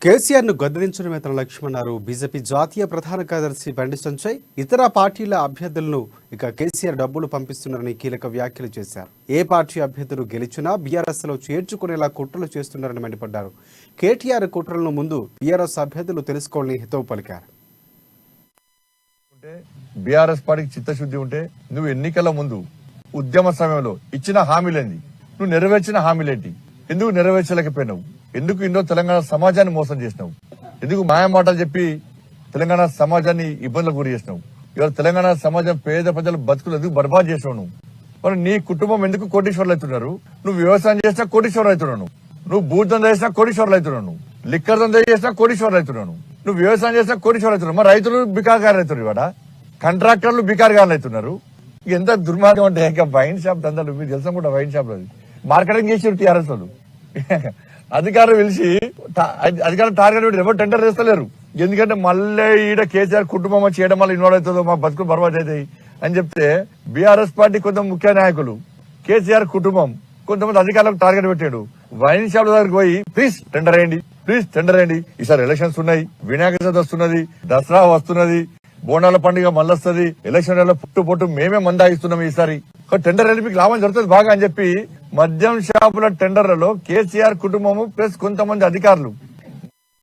కేసీఆర్ ను గద్దెదించడమే తన లక్ష్యమన్నారు బీజేపీ జాతీయ ప్రధాన కార్యదర్శి బండి సంజయ్. ఇతర పార్టీల అభ్యర్థులను ఇక కేసీఆర్ డబ్బులు పంపిస్తున్నారని కీలక వ్యాఖ్యలు చేశారు. ఏ పార్టీ అభ్యర్థులు గెలిచినా బీఆర్ఎస్ లో చేర్చుకునేలా కుట్రలు చేస్తున్నారని మండిపడ్డారు. కేటీఆర్ కుట్రలను ముందు బీఆర్ఎస్ అభ్యర్థులు తెలుసుకోవాలని హితవు పలికారు. బీఆర్ఎస్ పార్టీకి చిత్తశుద్ధి ఉంటే నువ్వు ఎన్నికల ముందు ఉద్యమ సమయంలో ఇచ్చిన హామీలేంది, నువ్వు నెరవేర్చిన హామీలేంటి, ఎందుకు నెరవేర్చలేకపోయినావు, ఎందుకు ఇన్నో తెలంగాణ సమాజాన్ని మోసం చేసినావు, ఎందుకు మాయమాటలు చెప్పి తెలంగాణ సమాజాన్ని ఇబ్బందులకు గురి చేసినావు, ఇవాళ తెలంగాణ సమాజం పేద ప్రజల బతుకులు ఎందుకు బర్బాద్ చేసినావు నువ్వు, మరి నీ కుటుంబం ఎందుకు కోటీశ్వర్లు అవుతున్నారు, నువ్వు వ్యవసాయం చేసినా కోటీశ్వర్లు అవుతున్నావు, నువ్వు భూదందా చేసినా కోటీశ్వర్లు అవుతున్నావు, లిక్కర్ దందా చేసినా కోటీశ్వర్లు అవుతున్నావు, నువ్వు వ్యవసాయం చేసినా కోటీశ్వర్లు అవుతున్నావు, మరి రైతులు బికారుగారు అవుతున్నారు, ఇవాడ కాంట్రాక్టర్లు బికారుగారు అవుతున్నారు. ఎంత దుర్మార్గం అంటే ఇంకా వైన్ షాప్ దందాలు మీకు తెలుసా కూడా, వైన్ షాప్ మార్కెటింగ్ చేసి టీఆర్ఎస్ వాళ్ళు అధికారులు పిలిచి అధికారులు టార్గెట్ పెట్టి ఎవరు టెండర్ చేస్తలేరు. ఎందుకంటే మళ్ళీ ఈడ కేసీఆర్ కుటుంబం చేయడం వల్ల ఇన్వాల్వ్ అవుతుందో, మా బతుకులు బర్బాద్ అవుతాయి అని చెప్తే బీఆర్ఎస్ పార్టీ కొంత ముఖ్య నాయకులు కేసీఆర్ కుటుంబం కొంతమంది అధికారులకు టార్గెట్ పెట్టాడు. వైన్ షాప్ దగ్గరికి పోయి ప్లీజ్ టెండర్ వేయండి, ఈసారి ఎలక్షన్స్ ఉన్నాయి, వినాయక చవితి వస్తున్నది, దసరా వస్తున్నది, బోనాల పండుగ మళ్ళొస్తుంది, ఎలక్షన్ పొట్టు మేమే మందాయిస్తున్నాం, ఈసారి టెండర్ వెళ్ళి మీకు లాభం జరుగుతుంది బాగా అని చెప్పి మద్యం షాపుల టెండర్లలో కేసీఆర్ కుటుంబము ప్లస్ కొంతమంది అధికారులు